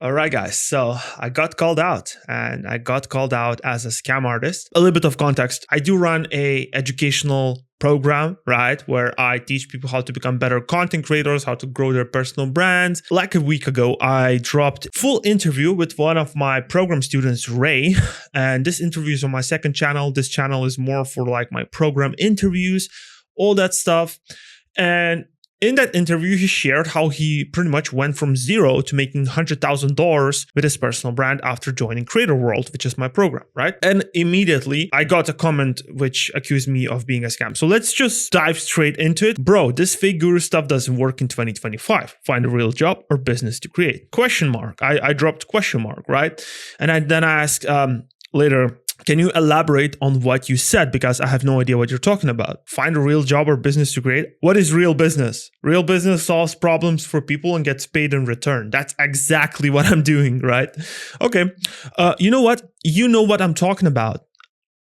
All right, guys. So I got called out, and I got called out as a scam artist. A little bit of context. I do run a educational program, right, where I teach people how to become better content creators, how to grow their personal brands. Like a week ago, I dropped full interview with one of my program students, Ray. And this interview is on my second channel. This channel is more for like my program interviews, all that stuff. And in that interview, he shared how he pretty much went from zero to making $100,000 with his personal brand after joining Creator World, which is my program, right? And immediately I got a comment which accused me of being a scam. So let's just dive straight into it. Bro, this fake guru stuff doesn't work in 2025. Find a real job or business to create. Question mark. I dropped question mark, right? And I then asked later, can you elaborate on what you said? Because I have no idea what you're talking about. Find a real job or business to create. What is real business? Real business solves problems for people and gets paid in return. That's exactly what I'm doing, right? Okay. You know what? You know what I'm talking about.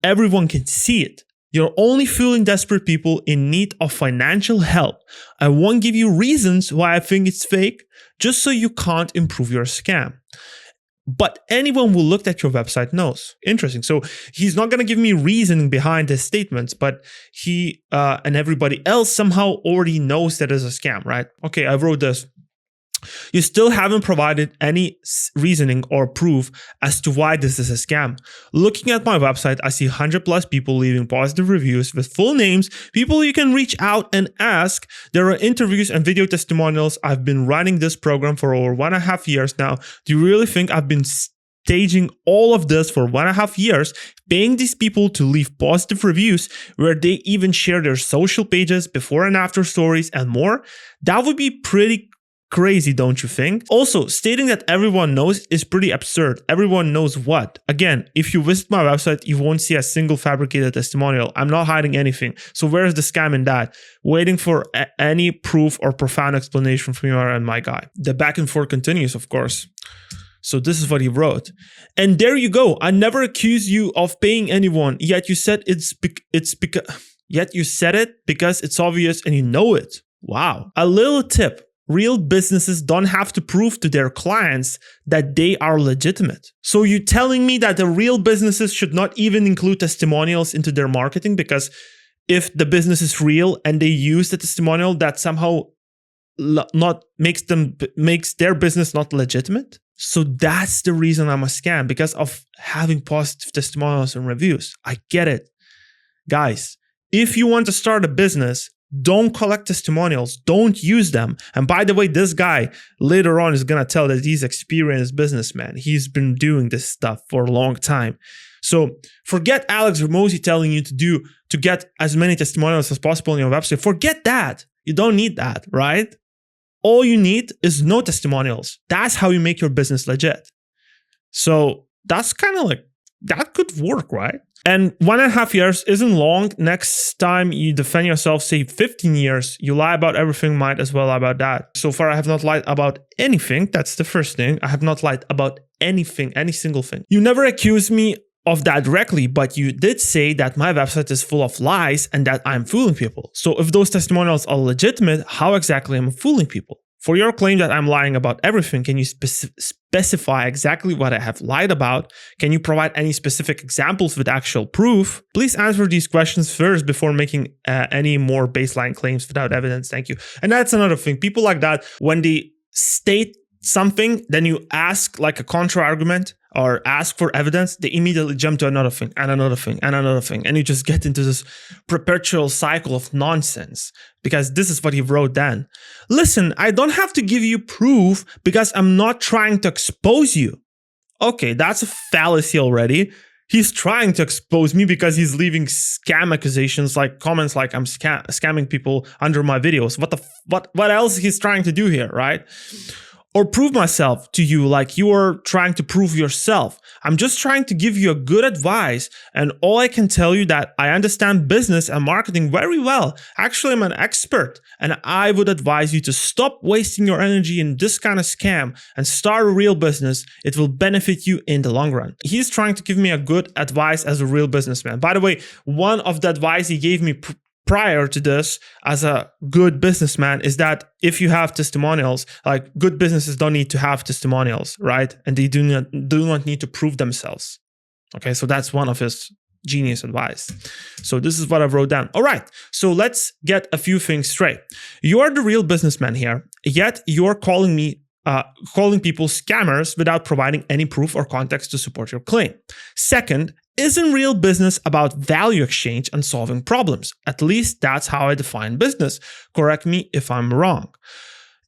Everyone can see it. You're only fooling desperate people in need of financial help. I won't give you reasons why I think it's fake, just so you can't improve your scam. But anyone who looked at your website knows. Interesting. So he's not going to give me reasoning behind his statements, but he and everybody else somehow already knows that it's a scam, right? Okay, I wrote this. You still haven't provided any reasoning or proof as to why this is a scam. Looking at my website, I see 100 plus people leaving positive reviews with full names, people you can reach out and ask. There are interviews and video testimonials. I've been running this program for over 1.5 years now. Do you really think I've been staging all of this for 1.5 years, paying these people to leave positive reviews where they even share their social pages, before and after stories and more? That would be pretty crazy, don't you think? Also, stating that everyone knows is pretty absurd. Everyone knows what? Again, if you visit my website, you won't see a single fabricated testimonial. I'm not hiding anything. So where's the scam in that? Waiting for any proof or profound explanation from you and my guy. The back and forth continues, of course. So this is what he wrote. And there you go. I never accused you of paying anyone, yet you said yet you said it because it's obvious and you know it. Wow. A little tip. Real businesses don't have to prove to their clients that they are legitimate. So you're telling me that the real businesses should not even include testimonials into their marketing, because if the business is real and they use the testimonial, that somehow makes their business not legitimate? So that's the reason I'm a scam, because of having positive testimonials and reviews. I get it. Guys, if you want to start a business, don't collect testimonials. Don't use them. And by the way, this guy later on is going to tell that he's an experienced businessman. He's been doing this stuff for a long time. So forget Alex Hormozi telling you to get as many testimonials as possible on your website. Forget that. You don't need that, right? All you need is no testimonials. That's how you make your business legit. So that's kind of like, that could work, right? And 1.5 years isn't long. Next time you defend yourself, say 15 years, you lie about everything, might as well lie about that. So far, I have not lied about anything. That's the first thing. I have not lied about anything, any single thing. You never accused me of that directly, but you did say that my website is full of lies and that I'm fooling people. So if those testimonials are legitimate, how exactly am I fooling people? For your claim that I'm lying about everything, can you specify exactly what I have lied about? Can you provide any specific examples with actual proof? Please answer these questions first before making any more baseline claims without evidence. Thank you. And that's another thing. People like that, when they state something, then you ask like a contra argument or ask for evidence, they immediately jump to another thing and another thing and another thing. And you just get into this perpetual cycle of nonsense, because this is what he wrote then. Listen, I don't have to give you proof because I'm not trying to expose you. Okay, that's a fallacy already. He's trying to expose me because he's leaving scam accusations, like comments like I'm scamming people under my videos. What else he's trying to do here, right? Or prove myself to you like you are trying to prove yourself. I'm just trying to give you a good advice, and all I can tell you that I understand business and marketing very well. Actually, I'm an expert, and I would advise you to stop wasting your energy in this kind of scam and start a real business. It will benefit you in the long run. He's trying to give me a good advice as a real businessman. By the way, one of the advice he gave me prior to this as a good businessman is that if you have testimonials, like good businesses don't need to have testimonials, right? And they do not need to prove themselves. Okay, so that's one of his genius advice. So this is what I wrote down. All right, so let's get a few things straight. You are the real businessman here, yet you're calling people scammers without providing any proof or context to support your claim. Second, isn't real business about value exchange and solving problems? At least that's how I define business. Correct me if I'm wrong.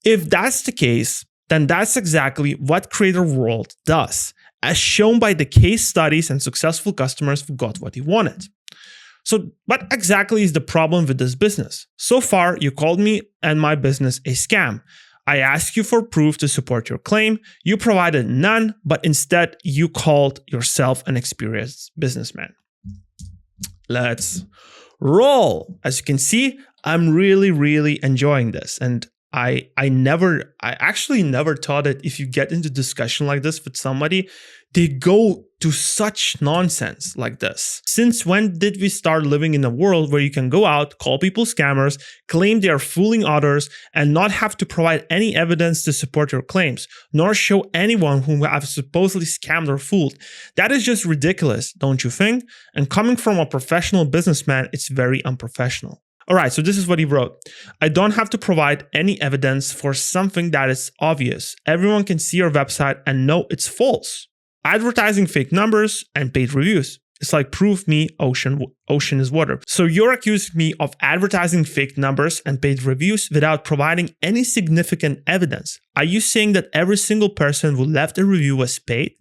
If that's the case, then that's exactly what Creator World does, as shown by the case studies and successful customers who got what they wanted. So what exactly is the problem with this business? So far, you called me and my business a scam. I asked you for proof to support your claim. You provided none, but instead you called yourself an experienced businessman. Let's roll. As you can see, I'm really enjoying this. And I actually never thought that if you get into discussion like this with somebody, they go to such nonsense like this. Since when did we start living in a world where you can go out, call people scammers, claim they are fooling others, and not have to provide any evidence to support your claims, nor show anyone whom have supposedly scammed or fooled? That is just ridiculous, don't you think? And coming from a professional businessman, it's very unprofessional. All right, so this is what he wrote. I don't have to provide any evidence for something that is obvious. Everyone can see your website and know it's false. Advertising fake numbers and paid reviews. It's like prove me ocean is water. So you're accusing me of advertising fake numbers and paid reviews without providing any significant evidence. Are you saying that every single person who left a review was paid,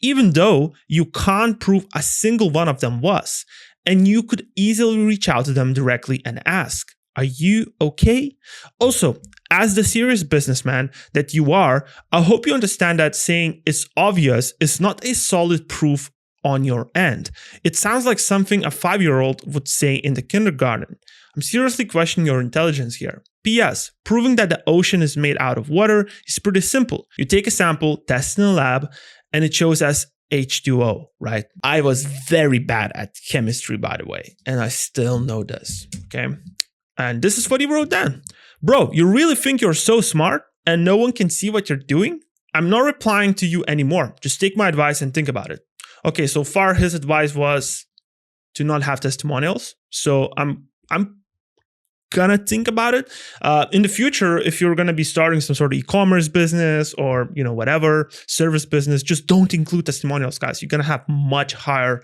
even though you can't prove a single one of them was? And you could easily reach out to them directly and ask, are you okay? Also, as the serious businessman that you are, I hope you understand that saying it's obvious is not a solid proof on your end. It sounds like something a 5-year-old would say in the kindergarten. I'm seriously questioning your intelligence here. P.S. Proving that the ocean is made out of water is pretty simple. You take a sample, test in a lab, and it shows as H2O, right? I was very bad at chemistry, by the way, and I still know this, okay? And this is what he wrote down. Bro, you really think you're so smart and no one can see what you're doing? I'm not replying to you anymore. Just take my advice and think about it. Okay, so far his advice was to not have testimonials. So I'm gonna think about it. In the future, if you're gonna be starting some sort of e-commerce business or whatever service business, just don't include testimonials, guys. You're gonna have much higher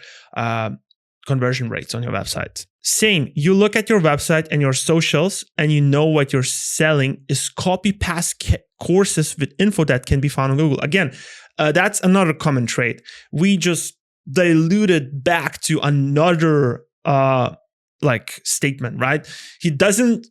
conversion rates on your website. Same, you look at your website and your socials and you know what you're selling is copy-paste courses with info that can be found on Google. Again, that's another common trait. We just diluted back to another statement, right? He doesn't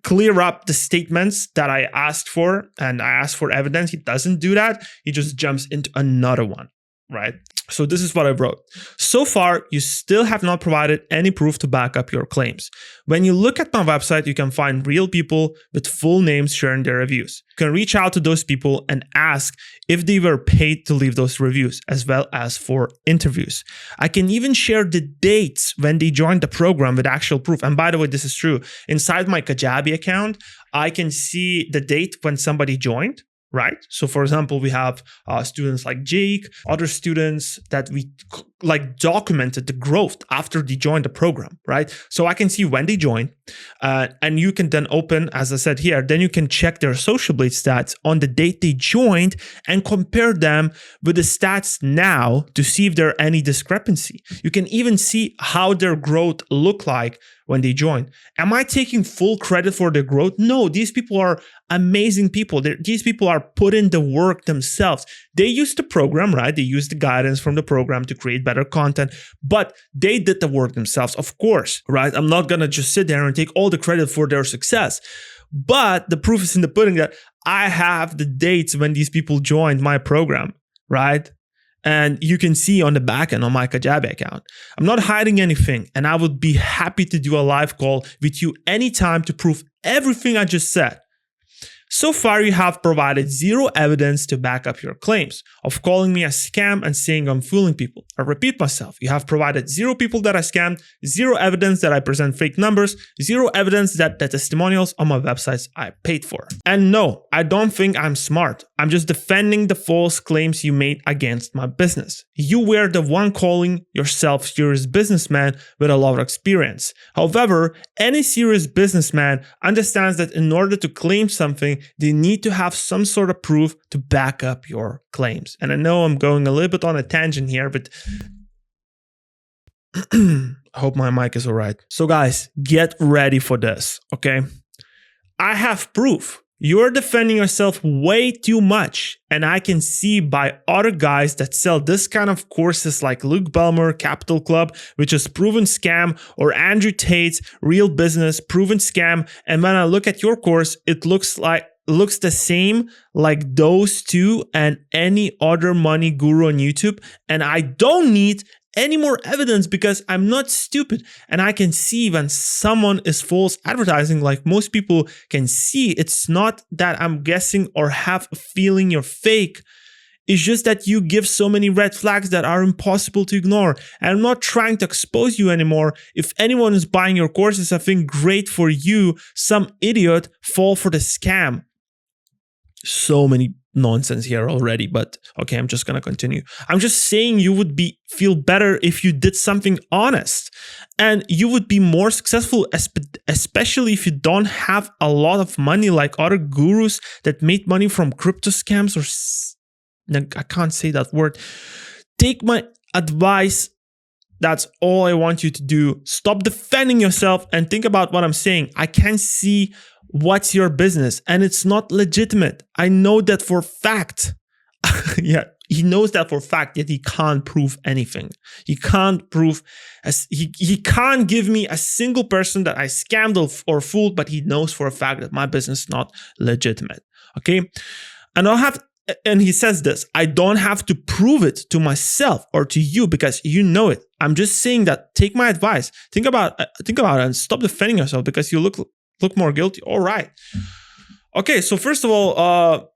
clear up the statements that I asked for and I asked for evidence. He doesn't do that. He just jumps into another one, right? So this is what I wrote. So far, you still have not provided any proof to back up your claims. When you look at my website, you can find real people with full names sharing their reviews. You can reach out to those people and ask if they were paid to leave those reviews, as well as for interviews. I can even share the dates when they joined the program with actual proof. And by the way, this is true. Inside my Kajabi account, I can see the date when somebody joined. Right. So, for example, we have students like Jake, other students that we documented the growth after they joined the program. Right. So I can see when they joined and you can then open, as I said here, then you can check their Social Blade stats on the date they joined and compare them with the stats now to see if there are any discrepancy. You can even see how their growth looked like when they joined. Am I taking full credit for their growth? No, these people are amazing people. These people are putting the work themselves. They used the program, right? They used the guidance from the program to create better content, but they did the work themselves, of course, right? I'm not going to just sit there and take all the credit for their success. But the proof is in the pudding that I have the dates when these people joined my program, right? And you can see on the back end on my Kajabi account. I'm not hiding anything, and I would be happy to do a live call with you anytime to prove everything I just said. So far, you have provided zero evidence to back up your claims of calling me a scam and saying I'm fooling people. I repeat myself, you have provided zero people that I scammed, zero evidence that I present fake numbers, zero evidence that the testimonials on my websites I paid for. And no, I don't think I'm smart. I'm just defending the false claims you made against my business. You were the one calling yourself serious businessman with a lot of experience. However, any serious businessman understands that in order to claim something, they need to have some sort of proof to back up your claims. And I know I'm going a little bit on a tangent here, but I hope my mic is all right. So guys, get ready for this, okay? I have proof. You're defending yourself way too much. And I can see by other guys that sell this kind of courses like Luke Belmer, Capital Club, which is proven scam, or Andrew Tate's Real Business, proven scam. And when I look at your course, it looks the same like those two and any other money guru on YouTube. And I don't need any more evidence because I'm not stupid. And I can see when someone is false advertising, like most people can see. It's not that I'm guessing or have a feeling you're fake. It's just that you give so many red flags that are impossible to ignore. And I'm not trying to expose you anymore. If anyone is buying your courses, I think great for you. Some idiot fall for the scam. So many nonsense here already, but okay, I'm just gonna continue. I'm just saying you would feel better if you did something honest, and you would be more successful, especially if you don't have a lot of money like other gurus that made money from crypto scams I can't say that word. Take my advice. That's all I want you to do. Stop defending yourself and think about what I'm saying. I can see what's your business and it's not legitimate. I know that for a fact. Yeah, he knows that for a fact, yet he can't prove anything. He can't prove, he can't give me a single person that I scammed or fooled, but he knows for a fact that my business is not legitimate. Okay. And he says this, I don't have to prove it to myself or to you because you know it. I'm just saying that take my advice. Think about it and stop defending yourself because you look more guilty. All right. Okay. So first of all,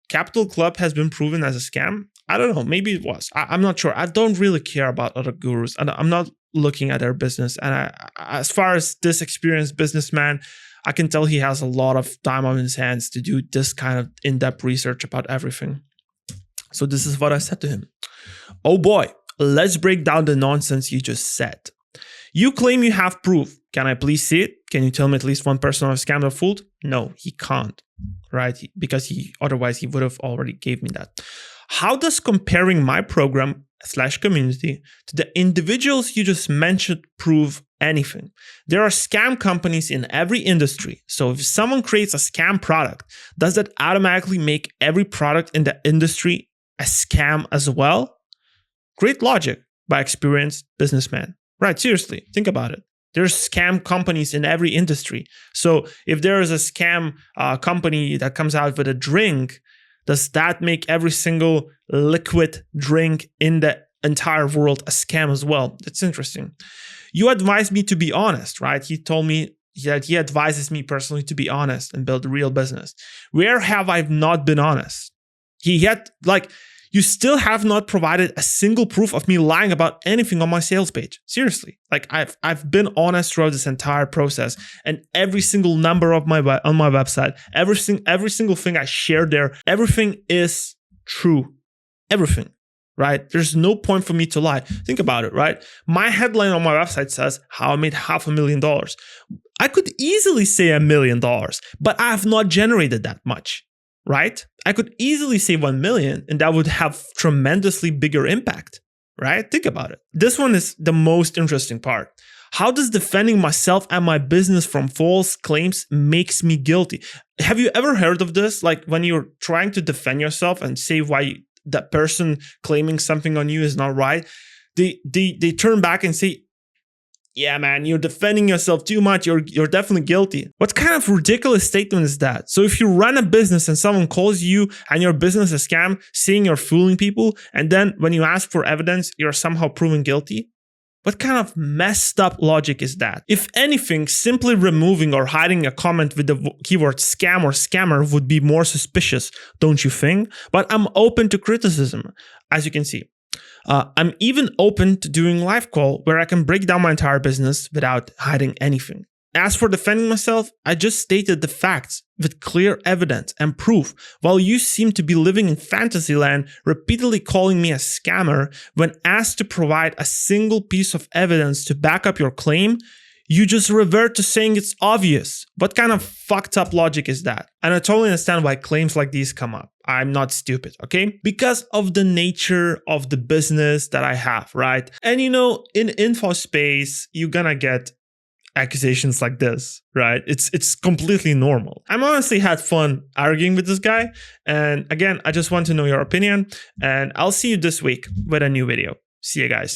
Capital Club has been proven as a scam. I don't know. Maybe it was. I'm not sure. I don't really care about other gurus. And I'm not looking at their business. And as far as this experienced businessman, I can tell he has a lot of time on his hands to do this kind of in-depth research about everything. So this is what I said to him. Oh boy, let's break down the nonsense you just said. You claim you have proof. Can I please see it? Can you tell me at least one person I've scammed or fooled? No, he can't, right? Because otherwise he would have already gave me that. How does comparing my program / community to the individuals you just mentioned prove anything? There are scam companies in every industry. So if someone creates a scam product, does that automatically make every product in the industry a scam as well? Great logic by experienced businessman. Right, seriously, think about it. There's scam companies in every industry. So if there is a scam company that comes out with a drink, does that make every single liquid drink in the entire world a scam as well? That's interesting. You advised me to be honest, right? He told me that he advises me personally to be honest and build a real business. Where have I not been honest? You still have not provided a single proof of me lying about anything on my sales page. Seriously, like I've been honest throughout this entire process, and every single number of on my website, every single thing I shared there, everything is true. Everything, right? There's no point for me to lie. Think about it, right? My headline on my website says how I made $500,000. I could easily say $1 million, but I have not generated that much. Right? I could easily say 1 million and that would have tremendously bigger impact, right? Think about it. This one is the most interesting part. How does defending myself and my business from false claims makes me guilty? Have you ever heard of this? Like when you're trying to defend yourself and say why that person claiming something on you is not right, they turn back and say, yeah, man, you're defending yourself too much. You're definitely guilty. What kind of ridiculous statement is that? So if you run a business and someone calls you and your business is a scam, saying you're fooling people, and then when you ask for evidence, you're somehow proven guilty? What kind of messed up logic is that? If anything, simply removing or hiding a comment with the keyword scam or scammer would be more suspicious, don't you think? But I'm open to criticism, as you can see. I'm even open to doing live call where I can break down my entire business without hiding anything. As for defending myself, I just stated the facts with clear evidence and proof, while you seem to be living in fantasy land, repeatedly calling me a scammer when asked to provide a single piece of evidence to back up your claim. You just revert to saying it's obvious. What kind of fucked up logic is that? And I totally understand why claims like these come up. I'm not stupid, okay? Because of the nature of the business that I have, right? And in info space, you're gonna get accusations like this, right? It's completely normal. I'm honestly had fun arguing with this guy. And again, I just want to know your opinion. And I'll see you this week with a new video. See you guys.